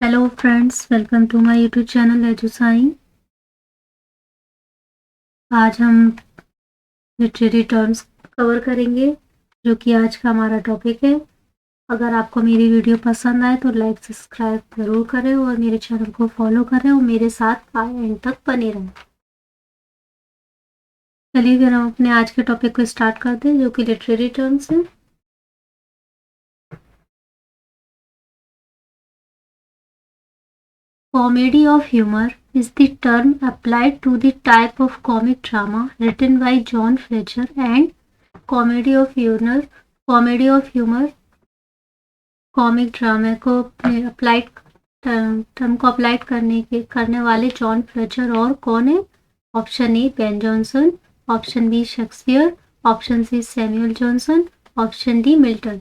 Hello friends, welcome to my YouTube channel एजुसाई। आज हम लिटरेरी टर्म्स कवर करेंगे, जो कि आज का हमारा टॉपिक है। अगर आपको मेरी वीडियो पसंद आए तो लाइक सब्सक्राइब ज़रूर करें और मेरे चैनल को फॉलो करें और मेरे साथ एंड तक बने रहें। चलिए फिर हम अपने आज के टॉपिक को स्टार्ट करते हैं, जो कि लिटरेरी टर्म्स है। Comedy of humor is the term applied to the type of comic drama written by John Fletcher and comedy of humor comic drama को अप्लाइड टर्म को अप्लाइड करने वाले जॉन फ्लेचर और कौन है? Option A Ben Jonson, option B Shakespeare, option C Samuel Johnson, option D Milton.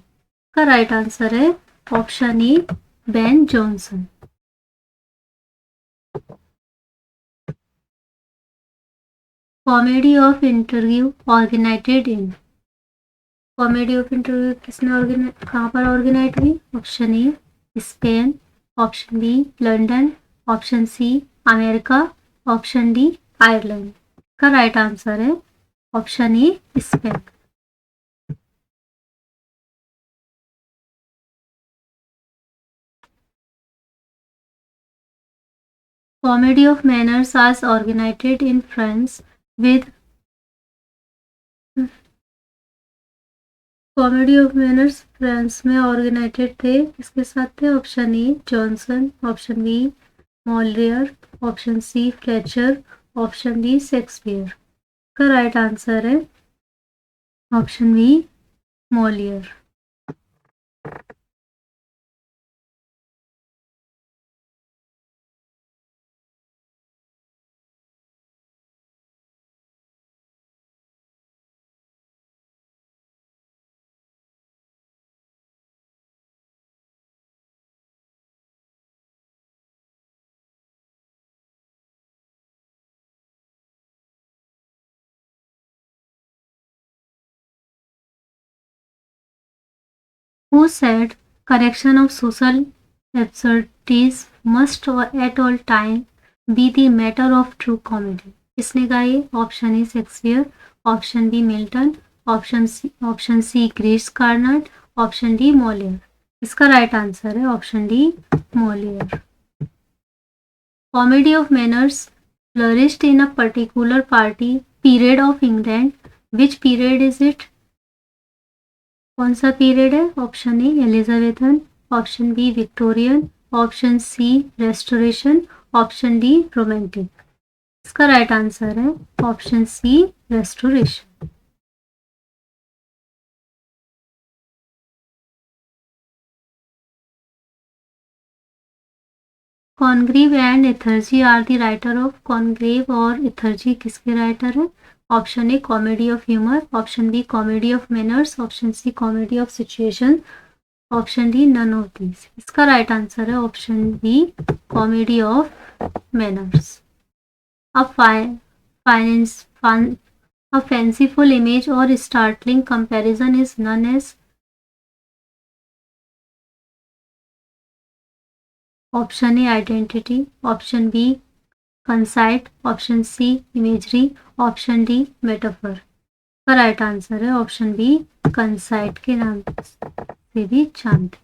का right answer है option A Ben Jonson. Comedy of interview originated in. Comedy of interview कहाँ पर originate हुई? Option A Spain, option B London, option C America, option D Ireland. का right answer है option A Spain. Comedy of manners are originated in France with comedy of manners France में originated थे, इसके साथ थे option A Johnson, option B Moliere, option C Fletcher, option D Shakespeare. का right answer है option B Moliere. Who said correction of social absurdities must at all time be the matter of true comedy? किसने कहा ये? Option A Shakespeare, option B Milton, option C Greece Carnot, option D Moliere. इसका right answer है option D Moliere. Comedy of manners flourished in a particular period of England. Which period is it? कौन सा period है? Option A Elizabethan, option B Victorian, option C Restoration, option D Romantic. इसका right answer है option C Restoration. Congreve and Etherege are the writer of. Congreve और Etherege किसके writer है? Option A comedy of humour, option B comedy of manners, option C comedy of situation, option D none of these. इसका right answer है option B comedy of manners. A fanciful image or startling comparison is known as option A identity, option B conceit, option C imagery, option D metaphor. का right answer है option B conceit के नाम से भी जानते।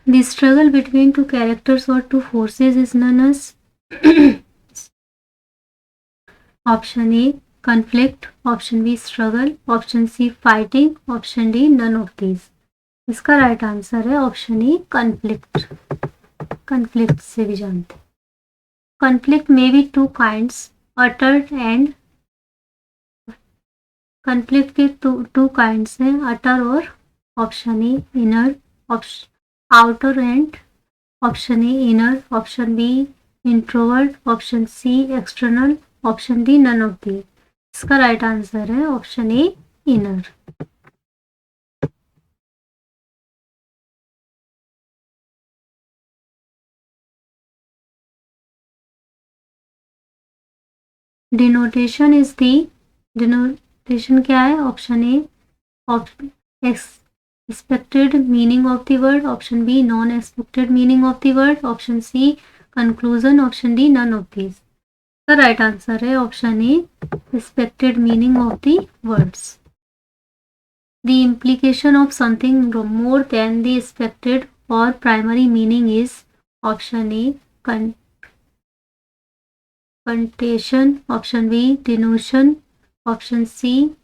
The struggle between two characters or two forces is known as option A conflict, option B struggle, option C fighting, option D none of these। इसका right answer है option E conflict। conflict से भी जानते। conflict may be two kinds, uttered and conflict के two kinds हैं, utter और option A inner, option outer and option A inner, option B introvert, option C external, option D none of these। इसका right answer है option A inner. Denotation क्या है? Option A expected meaning of the word, option B non-expected meaning of the word, option C conclusion, option D none of these. The right answer है option A expected meaning of the words. The implication of something more than the expected or primary meaning is option A connotation, option B denotation, option C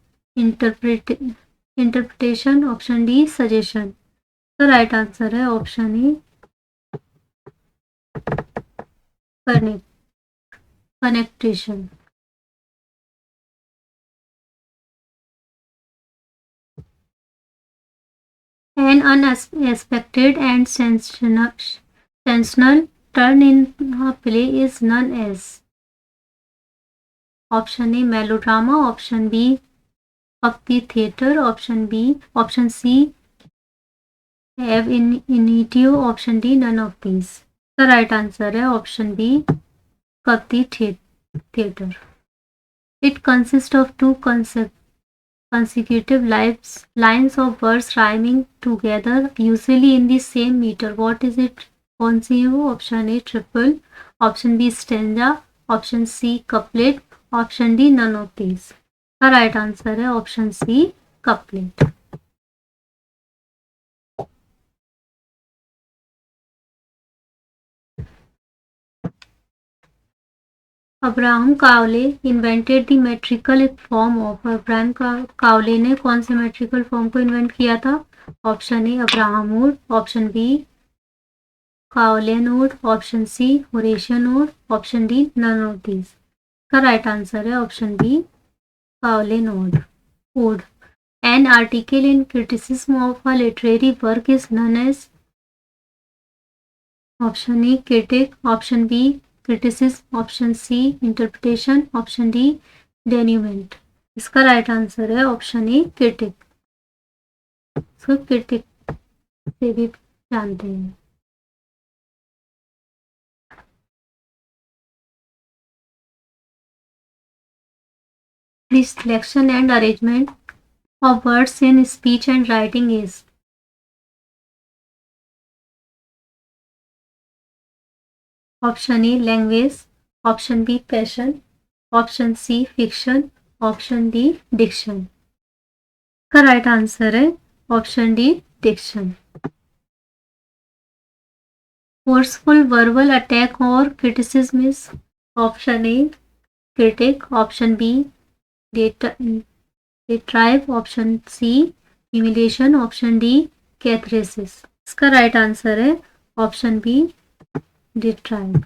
interpretation, option D suggestion. The right answer है option A connotation. An unexpected and sensational turn in a play is known as option A melodrama, option B of the theatre, option C ab initio, option D none of these. The right answer है option B of the theatre. It consists of two consecutive lines of words rhyming together, usually in the same meter. What is it? कौन सी है वो? Option A triple, option B stanza, option C couplet, option D none of these. The right answer है option C couplet. Abraham Cowley invented the metrical form of. Abraham Cowley ने कौन से metrical form को invent किया था? Option A Abraham wood, option B Cowleian wood, option C Horatian wood, option D none of these. का right answer है option B Cowleian wood. An article in criticism of a literary work is known as. Option A critic, option B criticism, option C interpretation, option D denouement. इसका right answer है option A critic. So critic से भी जानते हैं. The selection and arrangement of words in speech and writing is option A language, option B passion, option C fiction, option D diction. का right answer है option D diction. Forceful verbal attack or criticism is option A critic, option B detrive, option C humiliation, option D catharsis. इसका right answer है option B detrive.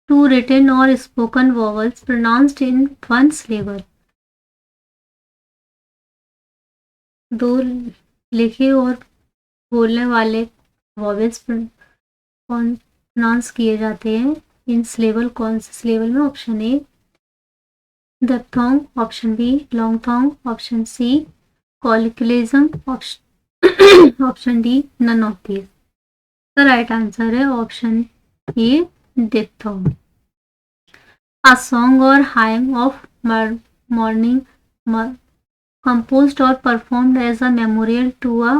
Two written or spoken vowels pronounced in one syllable. दो लिखे और बोलने वाले vowels pronounce किए जाते हैं इन सिलेबल. कौन से सिलेबल में? Option A diphthong, option B longthong, option C colloquialism, option D none of these. The right answer है option A diphthong. A song और hymn of morning composed or performed as a memorial to a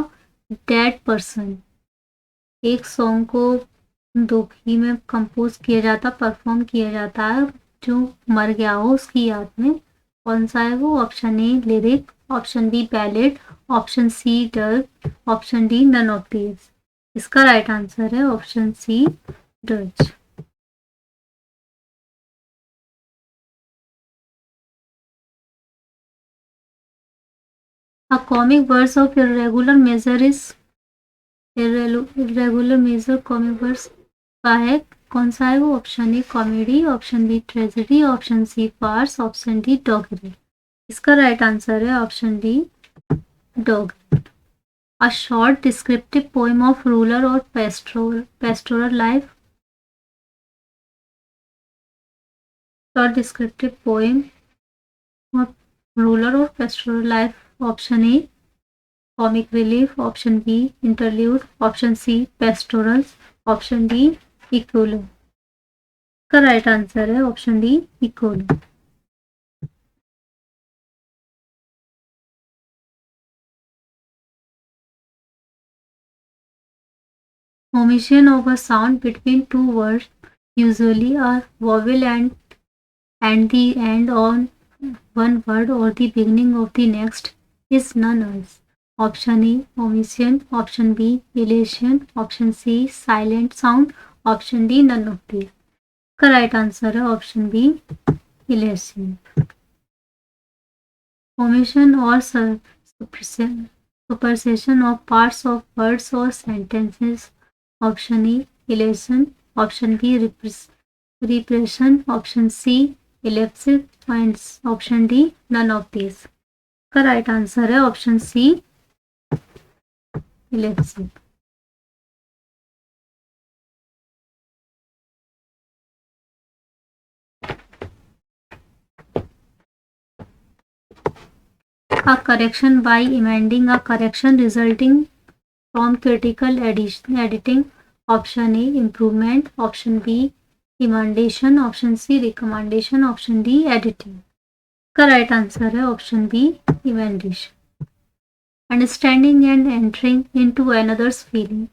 dead person. एक song को दुखी में compose किया जाता, perform किया जाता है जो मर गया हो उसकी याद में. कौन सा है वो? Option A lyric, option B ballad, option C dirge, option D none of these. इसका राइट आंसर है option C dirge. A comic verse of irregular measure is irregular measure comic verse का है. कौन सा है वो? Option A comedy, option B tragedy, option C farce, option D doggerel. इसका right answer है option D doggerel. A short descriptive poem of rural or pastoral life. Short descriptive poem of rural or pastoral life. Option A comic relief, option B interlude, option C pastorals, option D equal. इसका right answer है option D equally. Omission of a sound between two words, usually a vowel and the end on one word or the beginning of the next, is none else. Option A omission, option B elation, option C silent sound, option D none of these. Correct answer है option B elation. Omission or supersession of parts of words or sentences. Option E elation, option B repression, option C ellipsis and option D none of these. Correct answer है option C ellipsis. A correction by amending, a correction resulting from critical editing. Option A improvement, option B emendation, option C recommendation, option D editing. Correct answer है option B emendation. Understanding and entering into another's feeling.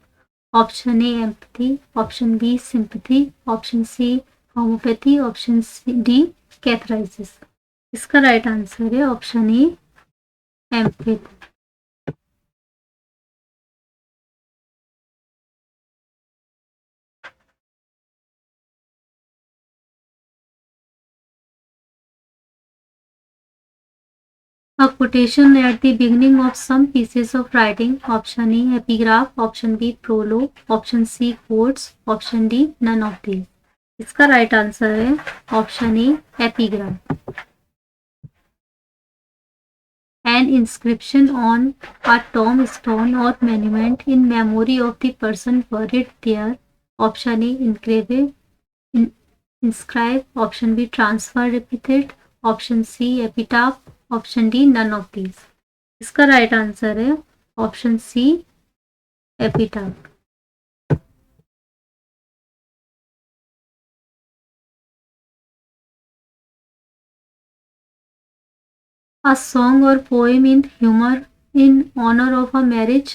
Option A empathy, option B sympathy, option C homeopathy, option D catharsis. इसका right answer है option A empathy. A quotation at the beginning of some pieces of writing. Option A epigraph, option B prologue, option C quotes, option D none of these. इसका right answer है option A epigraph. An inscription on a tombstone or monument in memory of the person buried there. Option A engrave, inscribe, option B transfer epithet, option C epitaph, option D none of these. इसका right answer है option C epitaph. A song or poem in humor in honor of a marriage.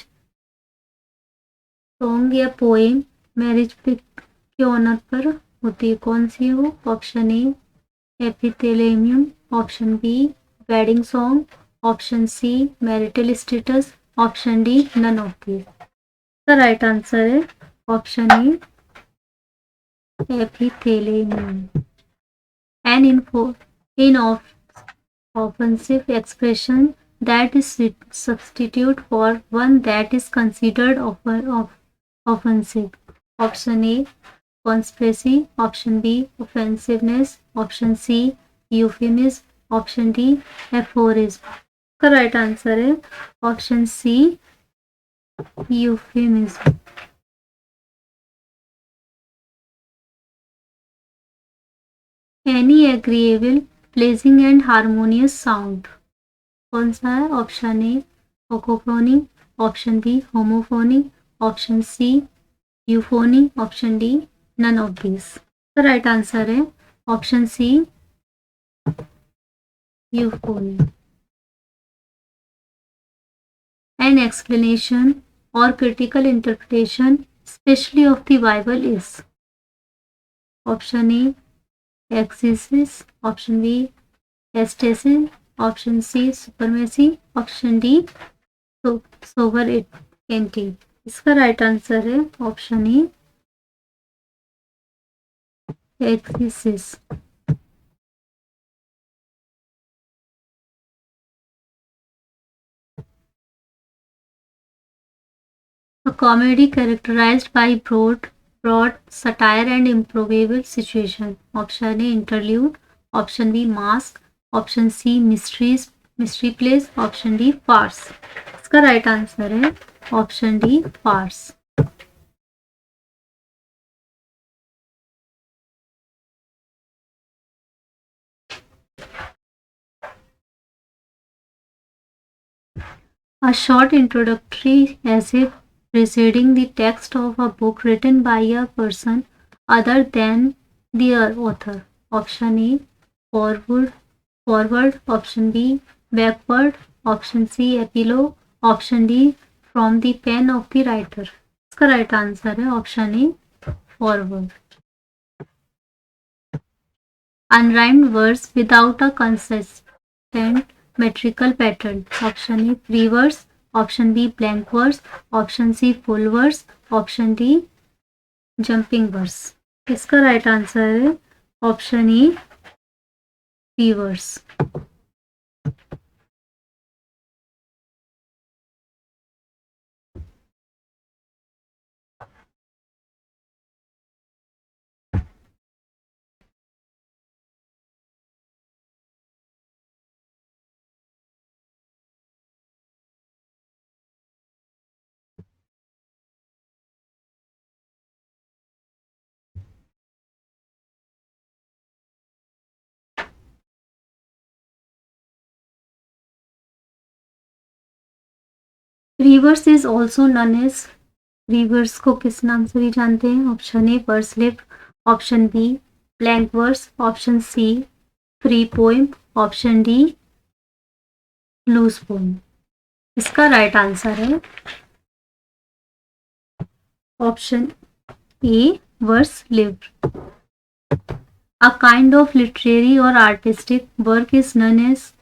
Song या poem marriage के honour पर होती है, कौन सी हो? Option A epithalamium, option B wedding song, option C marital status, option D none of these. The right answer है option A epithalamium. An in offensive expression that is substitute for one that is considered offensive. Option A conspiracy, option B offensiveness, option C euphemism, option D aphorism. Correct answer है option C euphemism. Any agreeable, pleasing and harmonious sound. कौन सा है? Option A cacophony, option B homophony, option C euphony, option D none of this. The right answer है option C euphony. An explanation or critical interpretation, especially of the Bible, is option A exegesis, option B estasis, option C supremacy, option D sovereignty. इसका right answer है option A exegesis. A comedy characterized by broad satire and improbable situation. Option A interlude, option B mask, option C mystery plays, option D farce. इसका right answer है option D farce. A short introductory essay preceding the text of a book written by a person other than Dear author. Option A, forward, forward. Option B, backward. Option C, epilogue. Option D, from the pen of the writer. इसका right answer है option A, forward. Unrhymed verse without a consistent metrical pattern. Option A, free verse. Option B, blank verse. Option C, full verse. Option D, jumping verse. इसका right answer है option A, free verse. Reverse is also known as, reverse को किस नाम से भी जानते हैं? Option A, verse lip. Option B, blank verse. Option C, free poem. Option D, loose poem. इसका राइट आंसर है option A, verse lip. A kind of literary और artistic work is known as,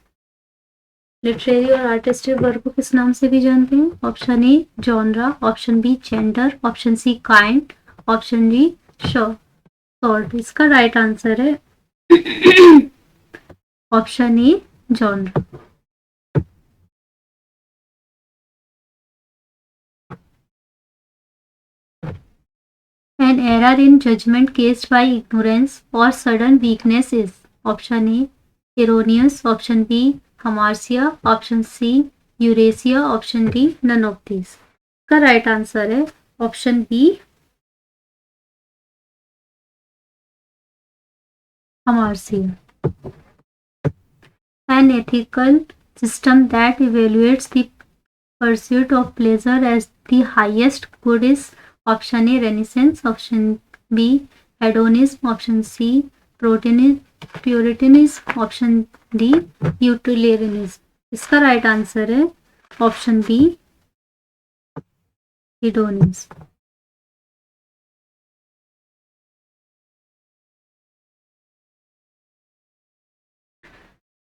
literary और artistic work को किस नाम से भी जानते हैं? Option A, genre. Option B, gender. Option C, kind. Option D, sort. इसका राइट आंसर है option A, genre. An error in judgment caused by ignorance or sudden weakness is. Option A, erroneous. Option B, hamartia. Option C, eurasia. Option D, none of these. का right answer है option B, hamartia. An ethical system that evaluates the pursuit of pleasure as the highest good is. Option A, Renaissance. Option B, hedonism. Option C, puritanism. Option D, utilitarianism. इसका right answer है option B, hedonism.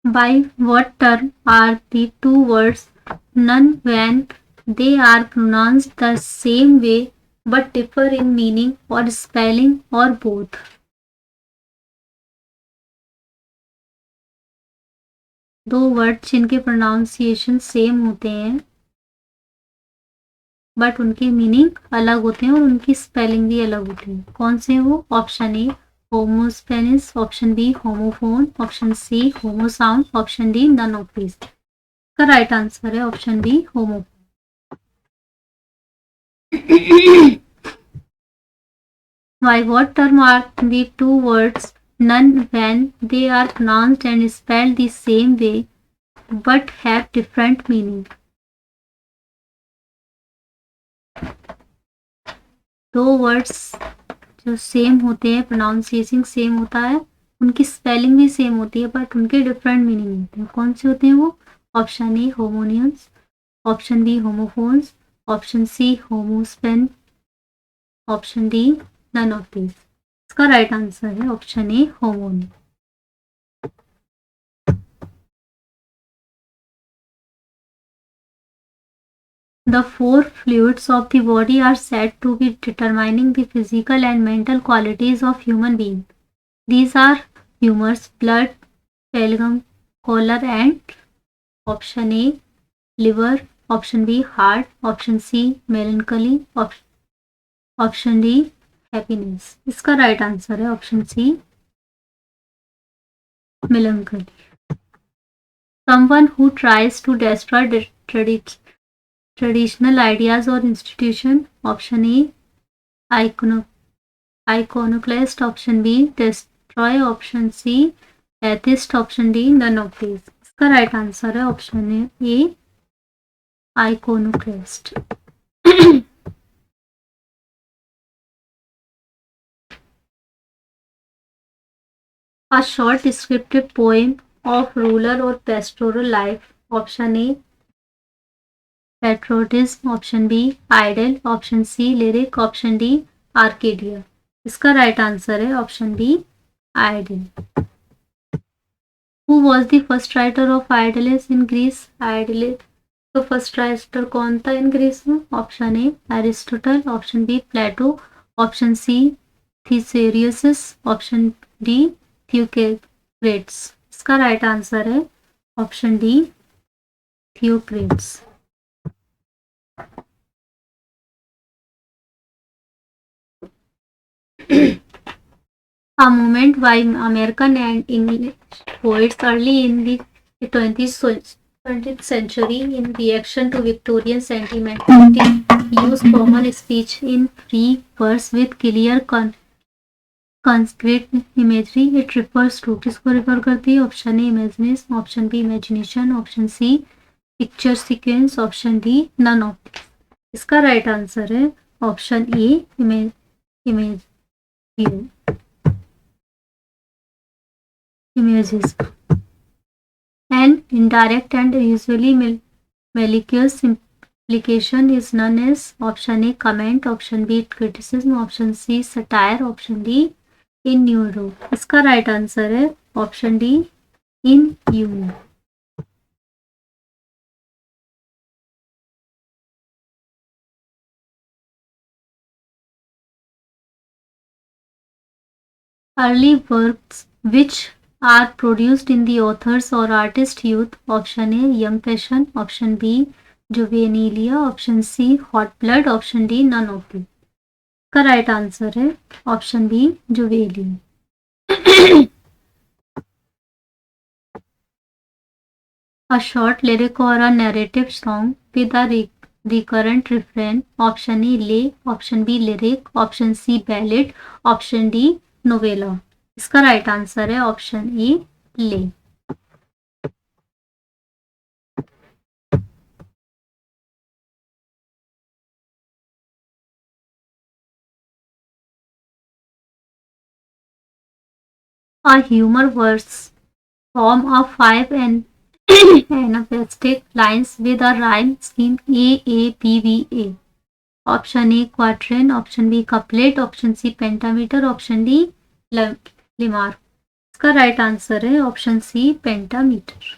By what term are the two words none when they are pronounced the same way but differ in meaning or spelling or both? दो word जिनके pronunciation same होते हैं but उनके meaning अलग होते हैं और उनकी स्पेलिंग भी अलग होती है. कौन से वो? Option A, homospanis. Option B, homophone. Option C, homo sound. Option D, none of these. का राइट आंसर है option B, homo. By what term are the two words none when they are pronounced and spelled the same way but have different meaning? दो words जो same होते हैं, pronunciation same होता है, उनकी spelling भी same होती है बट उनके डिफरेंट मीनिंग होते हैं. कौन से होते हैं वो? Option A, homonyms. Option B, homophones. Option C, homospen. Option D, none of these. इसका राइट आंसर है option A, homonym. The four fluids of the body are said to be determining the physical and mental qualities of human being. These are humours, blood, phlegm, choler and. Option A, liver. Option B, heart. Option C, melancholy. Option D, happiness. इसका right answer है option C, melancholy. Someone who tries to destroy traditional ideas or institution. Option A, iconoclast. Option B, destroy. Option C, atheist. Option D, none of these. इसका right answer है option A, iconoclast. A short descriptive poem of rural or pastoral life. Option A patriotism, option B idyll, option C lyric, option D Arcadia. इसका right answer है option B idyll. Who was the first writer of idylls in Greece? Idylls तो first writer कौन था in Greece में? Option A Aristotle, option B Plato, option C Theserius, option D Theocritus. इसका right answer है option D Theocritus. A movement by American and English poets early in the 20th century in reaction to Victorian sentimentality used common speech in free verse with clear concrete imagery. It refers to किसको refer करती है? Option A imagination, option B imagination, option C picture sequence, option D none of. इसका right answer है option A image images. An indirect and usually malicious implication is known as option A comment, option B criticism, option C satire, option D innuendo. इसका right answer है option D innuendo. Early works which are produced in the author's or artist youth. Option A young passion, option B juvenilia, option C hot blood, option D none of them. का right answer है option B juvenilia. A short lyric or a narrative song with a recurrent refrain. Option A lay, option B lyric, option C ballad, option D novella. इसका right answer है option ए ले। A humor verse form of 5 and anapestic lines with a rhyme scheme A-A-B-B-A. Option A quatrain, option B couplet, option C pentameter, option D limmer. इसका right answer है option C pentameter.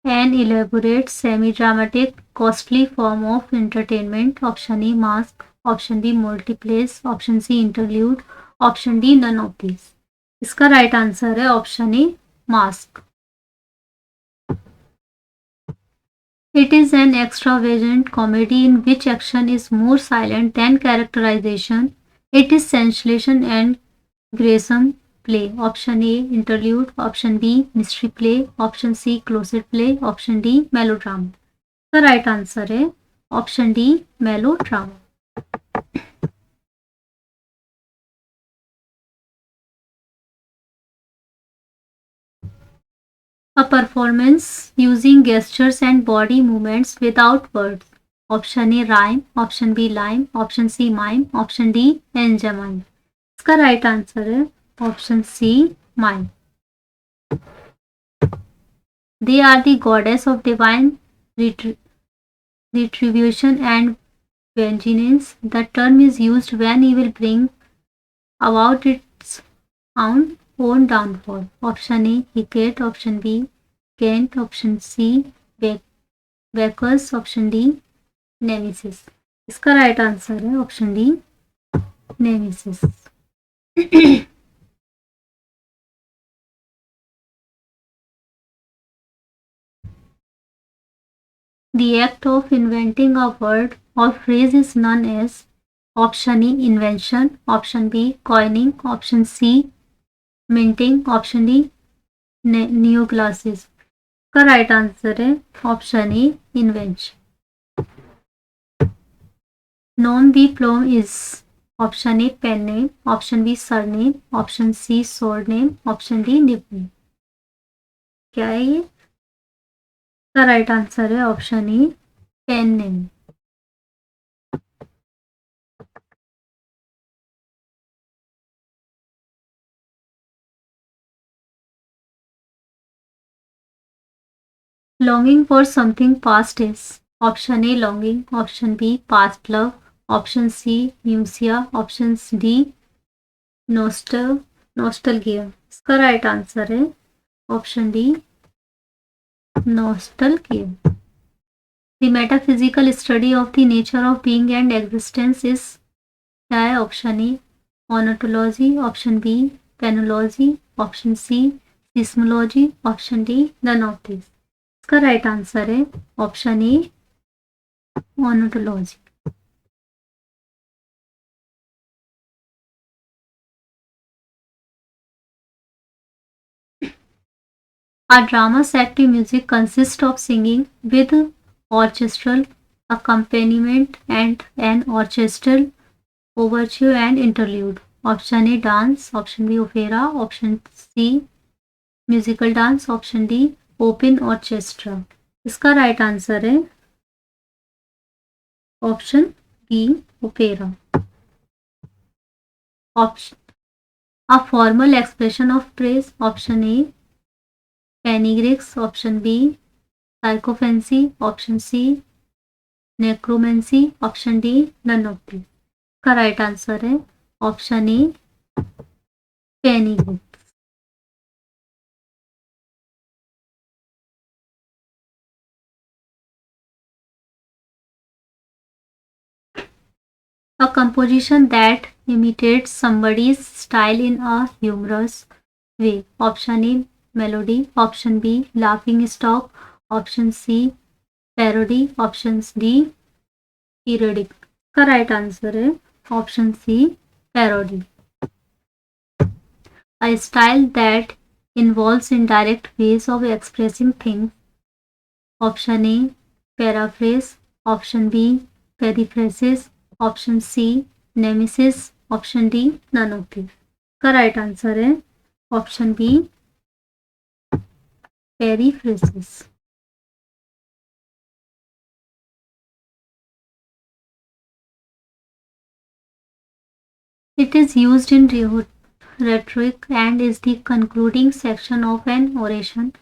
An elaborate semi-dramatic costly form of entertainment. Option A mask, option B multiplex, option C interlude, option D none of this. इसका right answer है option A mask. It is an extravagant comedy in which action is more silent than characterization. It is sensation and gruesome play. Option A interlude, option B mystery play, option C closet play, option D melodrama. The right answer है option D melodrama. A performance using gestures and body movements without words. Option A rhyme, option B lime, option C mime, option D enjamine. इसका right answer है option C mime. They are the goddess of divine retribution and vengeance. The term is used when evil brings about its own downfall. Option A Hecate, option B Kent, option C Bacchus, option D Nemesis. इसका right answer है option D nemesis. The act of inventing a word or phrase is known as option A invention, option B coining, option C minting, option D neoclassicism. का right answer है option A invention. Nom de plume is option A pen name, option B surname, option C sword name, option D nickname. क्या है ये? इसका right answer है option E pen name. Longing for something past is option A longing, option B past love, option C musia, option D nostalgia. इसका right answer है option D nostalgia. The metaphysical study of the nature of being and existence is क्या है? Option A ontology, option B penology, option C seismology, option D none of this. इसका right answer है option A ontology. A drama set to music consists of singing with orchestral accompaniment and an orchestral overture and interlude. Option A dance, option B opera, option C musical dance, option D open orchestra. इसका right answer है option B opera. Option A formal expression of praise. Option A panegyrics, option B psychophancy, option C necromancy, option D none of these। का right answer है option A panegyrics। A composition that imitates somebody's style in a humorous way. Option A melody, option B laughing stock, option C parody, option D parodic। का right answer है option C parody। A style that involves indirect ways of expressing things. Option A paraphrase, option B periphrasis, option C nemesis, option D none of this. का right answer है option B periphrasis. It is used in rhetoric and is the concluding section of an oration.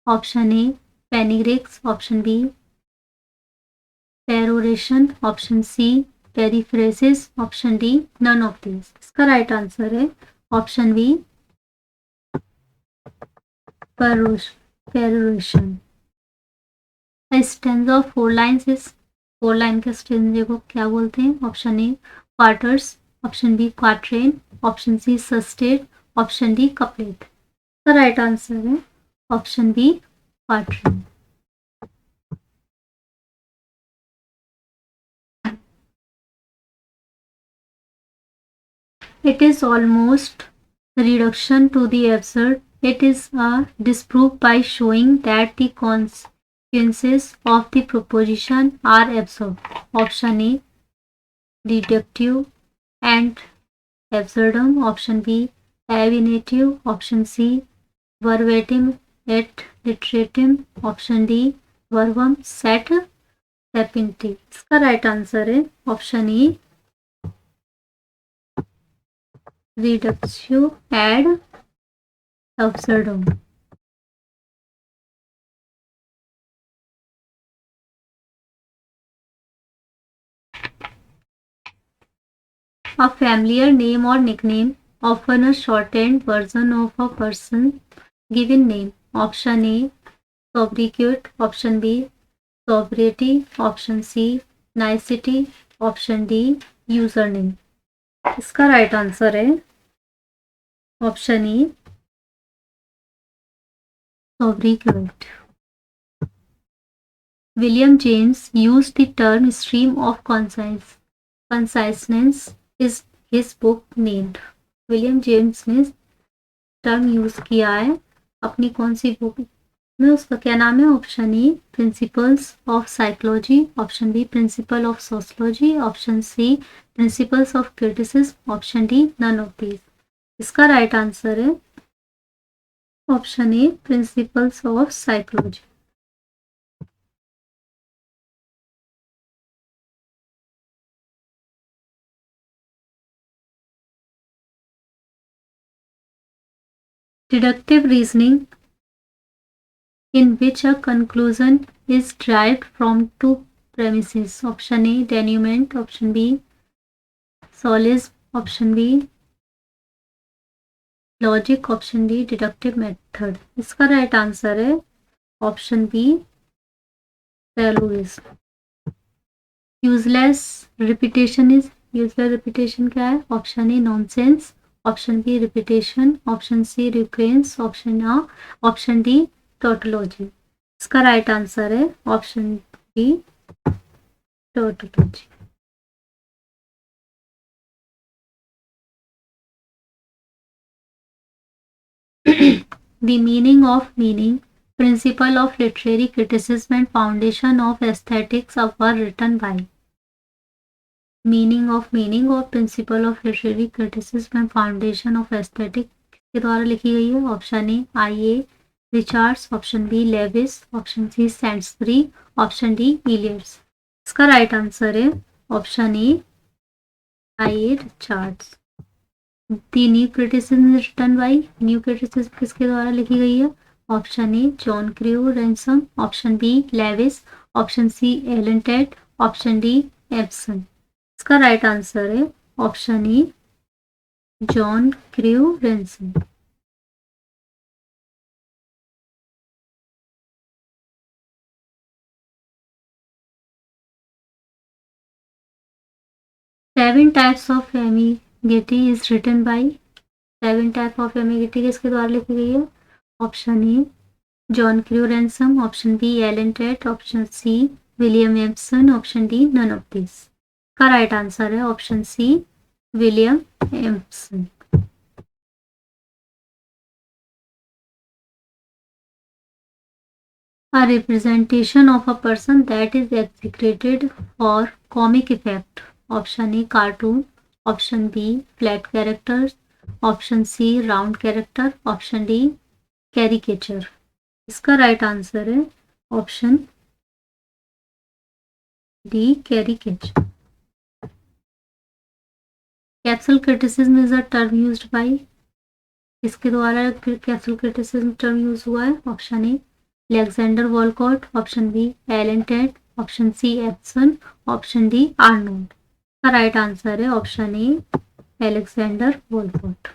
Option A panegyrics, option B peroration, option C periphrasis, option D none of this. इसका right answer है option B peroration. Stanza of 4 lines is 4 line के स्टेंजे को क्या बोलते हैं? Option A quarters, option B quatrain, option C sestet, option D couplet. इसका right answer है option B quatrain. It is almost reduction to the absurd. It is a disproof by showing that the consequences of the proposition are absurd. Option A deductive and absurdum, option B ab initio, option C verbatim et literatim, option D verbum sed sapienti। इसका right answer है option A reductio ad absurdum। A familiar name or nickname, often a shortened version of a person's given name. Option A sobriquet, option B sobriety, option C nicety, option D username। इसका right answer है option E sobriquet। William James used the term stream of consciousness is his book named। William James ने term use किया है अपनी कौन सी book में, उसका क्या नाम है? Option A principles of psychology, option B principle of sociology, option C principles of criticism, option D none of these. इसका राइट आंसर है option A principles of psychology. Deductive reasoning in which a conclusion is derived from two premises. Option A denouement, option B syllogism, option B logic, option D deductive method. इसका right answer है option B syllogism. Useless repetition is, useless repetition क्या है? Option A nonsense, option B repetition, option C recurrence, option D tautology. इसका right answer है option D tautology. The meaning of meaning, principle of literary criticism and foundation of aesthetics were written by। Meaning of meaning और principle of literary criticism and foundation of aesthetic के द्वारा लिखी गई है। Option A I A Richards, option B Lewis, option C Saintsbury, option D Eliots. इसका right answer है option A I A Richards. The new criticism written by, new criticism किसके द्वारा लिखी गई है? Option A John Crowe Ransom, option B Lewis, option C Allen Tate, option D Epson. इसका right answer है option E John Crowe Ransom. Seven types of ambiguity is written by, seven type of ambiguity किसके द्वारा लिखी गई है? Option A John Crowe Ransom, option B Allen Tate, option C William Empson, option D none of this. का right answer है option C William Empson. A representation of a person that is executed for comic effect. Option A cartoon, option B flat characters, option C round character, option D caricature। इसका right answer है option D caricature। Capsule criticism is a term used by, इसके द्वारा capsule criticism term use हुआ है। Option A Alexander Woollcott, option B Allen Tate, option C Empson, option D Arnold. का right answer है option A Alexander Woollcott.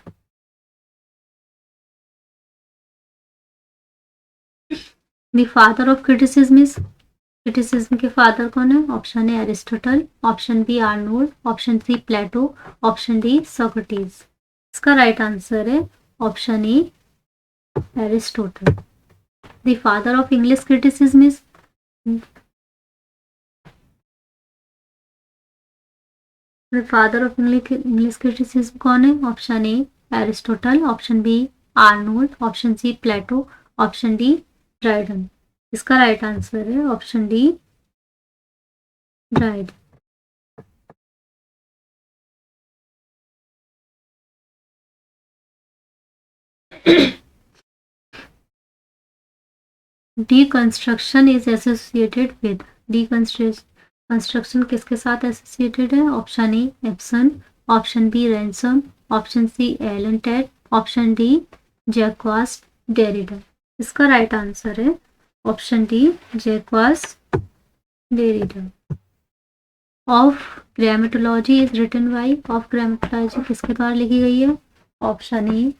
The father of criticism is, criticism के father कौन है? Option A Aristotle, option B Arnold, option C Plato, option D Socrates. इसका right answer है option A Aristotle. The father of English criticism is, the father of English criticism कौन है? Option A Aristotle, option B Arnold, option C Plato, option D Dryden. इसका right answer है option D Dryden. Deconstruction is associated with, deconstruction किसके साथ associated है? Option A Empson, option B Ransom, option C Allen Tate, option D Jacques Derrida. इसका right answer है option D Jacques Derrida. Of grammatology is written by, of grammatology किसके द्वारा लिखी गई है? Option A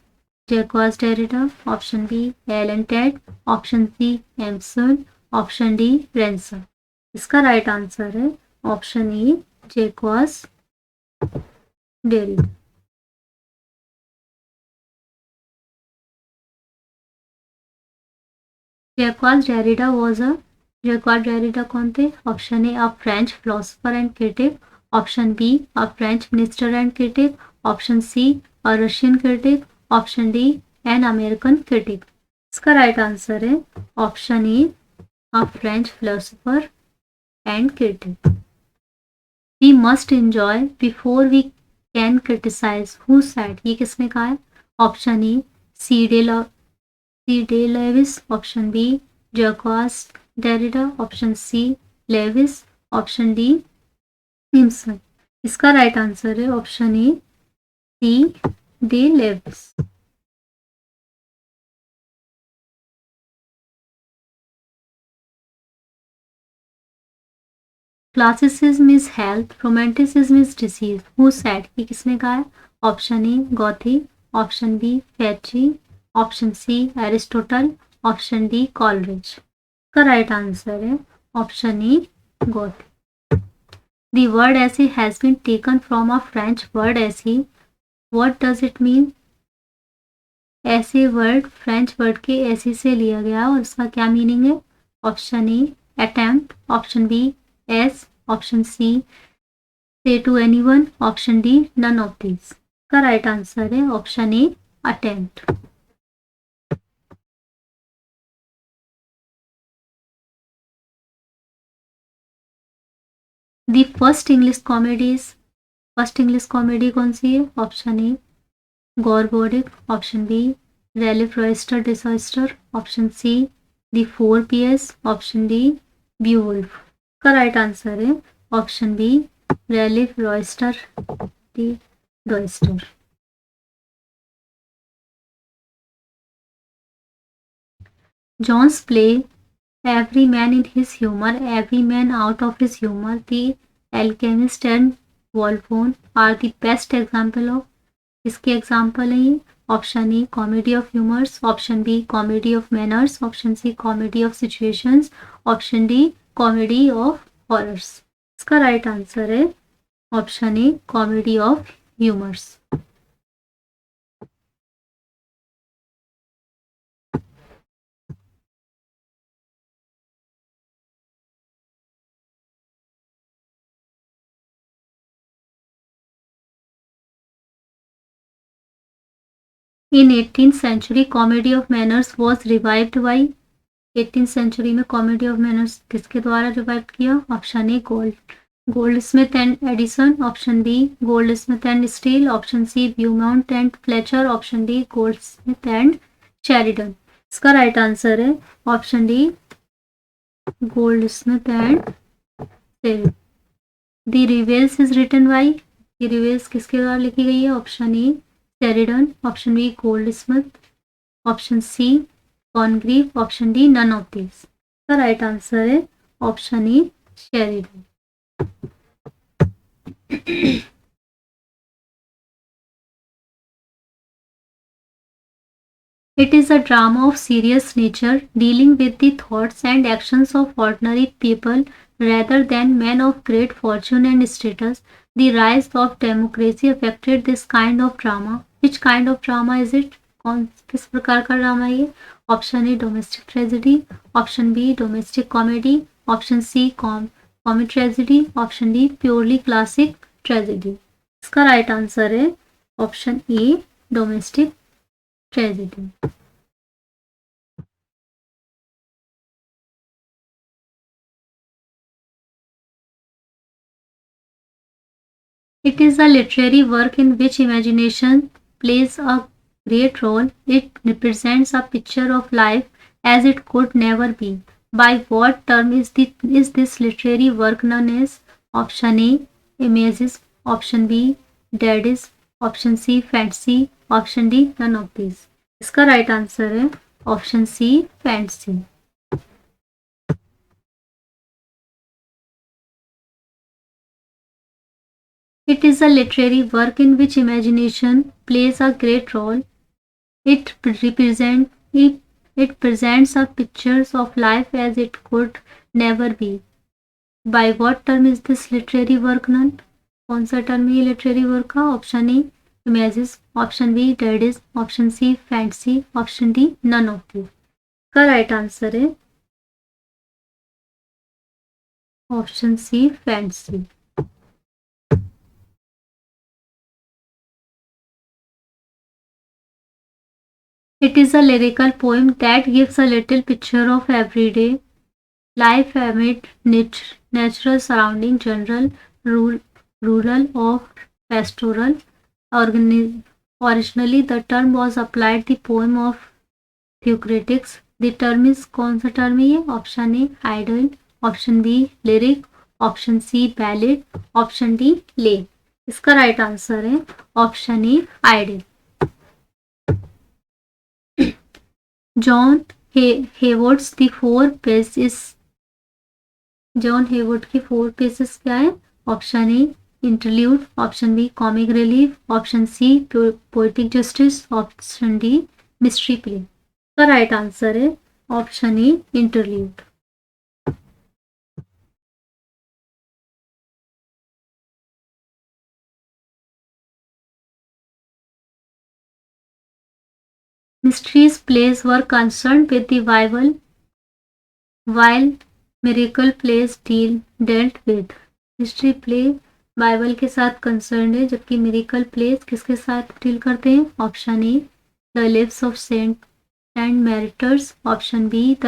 Jacques Derrida, option B Allen Tate, option C Empson, option D Ransom. इसका right answer है option E Jacques Derrida. Jacques Derrida was a, Jacques Derrida कौन थे? Option A a French philosopher and critic, option B a French minister and critic, option C a Russian critic, option D an American critic. इसका right answer है option A a French philosopher and critic. We must enjoy before we can criticise, who said, ये किसने कहा है? Option A C Day Lewis, option B Jacques Derrida, option C Lewis, option D Simpson. इसका right answer है option A C Day Lewis. Classicism is health, romanticism is disease. Who said, ये किसने कहा है? Option A Goethe, option B Fichte, option C Aristotle, option D Coleridge. का right answer है option E Goethe. The word essay has been taken from a French word essay. What does it mean? Essay word French word के essay से लिया गया और उसका क्या meaning है? Option A attempt, option B S, option C say to anyone, option D none of these. का right answer है option A attempt. The first English comedy कौन सी है? Option A Gorboduc, option B Ralph Roister Doister, option C the four PS, option D Beowulf. का right answer है option B Ralph Roister Doister. John's play Every Man in His Humour, Every Man Out of His Humour, The Alchemist and Wolfone are the best example of। इसके example है ये। Option A comedy of humours, option B comedy of manners, option C comedy of situations, option D comedy of horrors. इसका right answer है option A comedy of humours. In 18th century, comedy of manners was revived by। 18th century में comedy of manners किसके द्वारा revive किया? Option A Goldsmith and Addison, option B Goldsmith and Steele, option C Beaumont and Fletcher, option D Goldsmith and Sheridan. इसका right answer है option D Goldsmith and Sheridan. The Revels is written by, ये Revels किसके द्वारा लिखी गई है? Option A Sheridan, option B Goldsmith, option C Congreve, option D none of this. का right answer है option A Sheridan. It is a drama of serious nature dealing with the thoughts and actions of ordinary people rather than men of great fortune and status. The rise of democracy affected this kind of drama. Which kind of drama is it? किस प्रकार का drama है ये? Option A domestic tragedy, option B domestic comedy, option C comic tragedy, option D purely classic tragedy. इसका right answer है option A domestic tragedy. It is a literary work in which imagination plays a great role. It represents a picture of life as it could never be. By what term is this literary work known as? Option A images, option B daddies, option C fantasy, option D none of these। इसका right answer है option C fantasy. It is a literary work in which imagination plays a great role. It presents a pictures of life as it could never be. By what term is this literary work known? कौन सा term है ये literary work का? Option A images, option B daddies, option C fantasy, option D none of this. का right answer है option C fantasy. It is a lyrical poem that gives a little picture of everyday life amid natural surrounding, general, rural or pastoral। Originally, the term was applied the poem of Theocratics. The term is कौन सा term है ये? Option A idyll, option B lyric, option C ballad, option D lay. इसका right answer है option A idyll. John Haywards The Four P's is John Heywood की 4 P's क्या है? Option A interlude, option B comic relief, option C poetic justice, option D mystery play. का right answer है option A interlude. Mysteries plays were concerned with the Bible, while miracle plays dealt with। History play Bible के साथ concern है, जबकि miracle place किसके साथ deal करते हैं? Option A the lives of saint and martyrs, option B the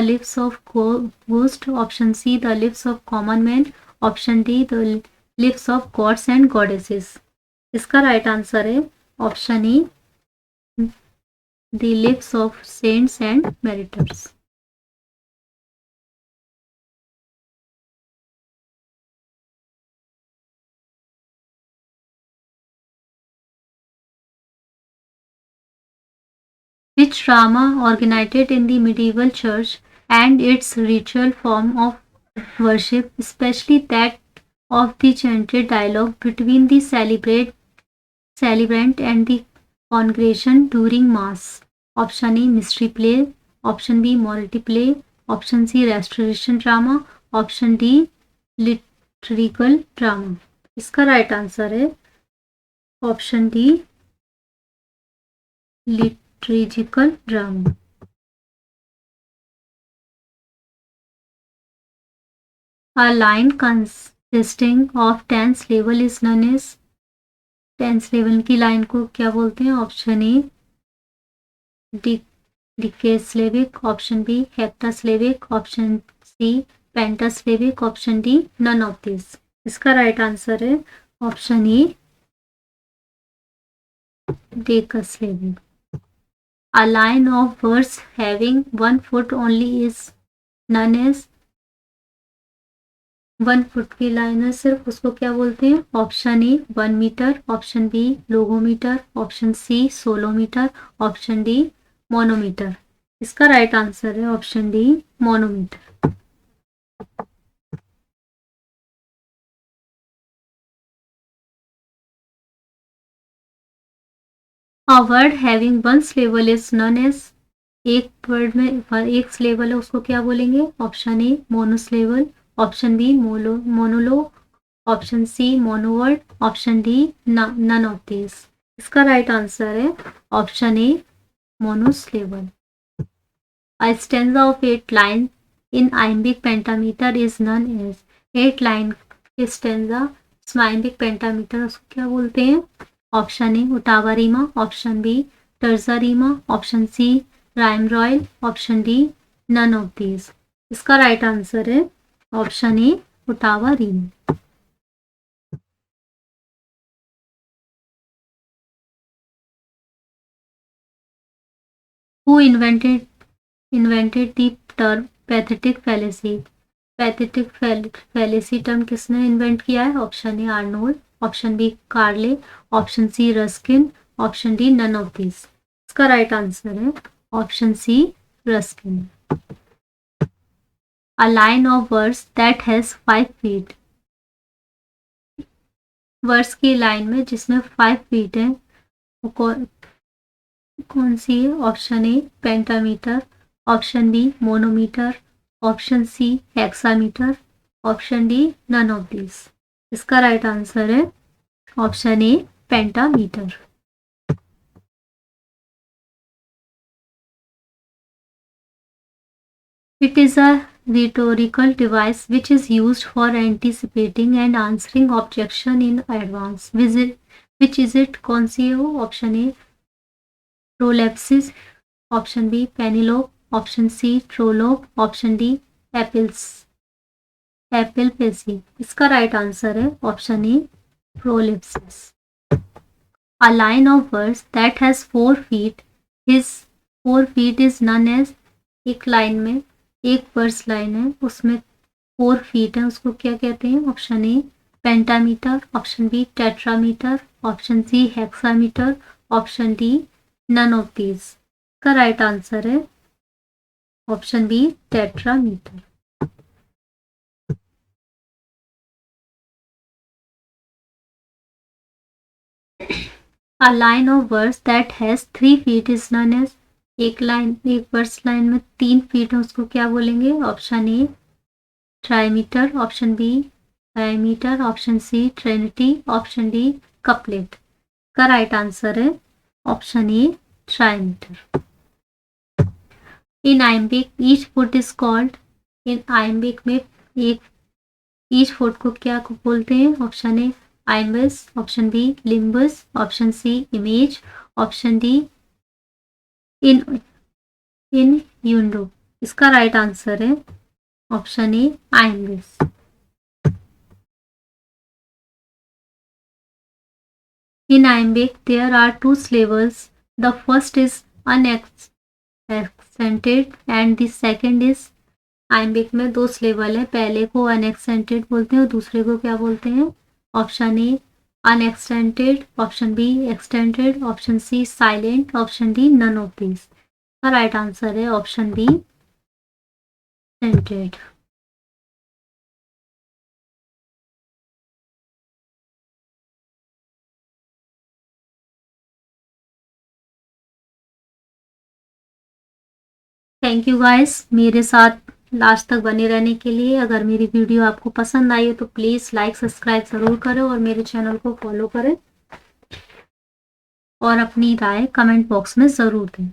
lives of ghost, option C the lives of common man, option D the lives of gods and goddesses. इसका right answer है option E the lives of saints and martyrs. Which drama originated in the medieval church and its ritual form of worship, especially that of the chanted dialogue between the celebrant and the congregation during mass? Option A mystery play, option B morality play, option C restoration drama, option D lyrical drama। इसका right answer है option D liturgical drama। A line consisting of 10 syllable is known as 10 syllable की line को क्या बोलते हैं? Option A decasyllabic, option B hexasyllabic, option C pentasyllabic, option D none of this. इसका right answer है option A decasyllabic. A line of verse having 1 foot only is known as 1 foot की line है सिर्फ, उसको क्या बोलते हैं? Option A 1 metre, option B logometer, option C solometer, option D monometer. इसका राइट आंसर है option D monometer. A word having one syllable is known as, एक वर्ड में एक सिलेबल है उसको क्या बोलेंगे? Option A monosyllable, option B monologue, option C monoword, option D none of this. इसका राइट आंसर है option A monosyllable. A stanza of 8 lines in iambic pentameter is known as, 8 line के stanza iambic pentameter उसको क्या बोलते हैं? Option A ottava rima, option B terza rima, option C rhyme royal, option D none of these. इसका right answer है option A ottava rima. Who invented the term pathetic fallacy? Pathetic fallacy term किसने invent किया है? Option A Arnold, option B Carlyle, option C Ruskin, option D none of this. इसका right answer है option C Ruskin. A line of words that has 5 feet, words की line में जिसमें 5 feet है वो कौन सी है? Option A pentameter, option B monometer, option C hexameter, option D none of this. इसका राइट आंसर है option A pentameter. It is a rhetorical device which is used for anticipating and answering objection in advance. Which is it? कौन सी है वो? Option A prolepsis, option B Penelope, option C Trollope, option D epilepsy. इसका right answer है option A prolepsis. A line of verse that has 4 feet, his 4 feet is known as, एक line में एक verse line है उसमें 4 feet है उसको क्या कहते हैं? Option A pentameter, option B tetrameter, option C hexameter, option D none of these. का राइट आंसर है option B tetrameter. A line of verse that has 3 feet is known as, एक वर्स लाइन में 3 feet है उसको क्या बोलेंगे? Option A trimeter, option B dimeter, option C trinity, option D couplet. का right answer है option A trimeter. In iambic each foot is called, in iambic में एक ईच फुट को क्या बोलते हैं? Option A iambus, option B limbus, option C image, option D innuendo. इसका right answer है option A iambus. In iambic, there are 2 syllables. The first is unaccented and the second is, iambic में 2 syllable है, पहले को unaccented बोलते हैं और दूसरे को क्या बोलते हैं? Option A unaccented, option B extended, option C silent, option D none of these। का राइट आंसर है option B accented। Thank you guys मेरे साथ लास्ट तक बने रहने के लिए। अगर मेरी वीडियो आपको पसंद आई हो तो प्लीज़ लाइक सब्सक्राइब ज़रूर करें और मेरे चैनल को फॉलो करें और अपनी राय कमेंट बॉक्स में ज़रूर दें।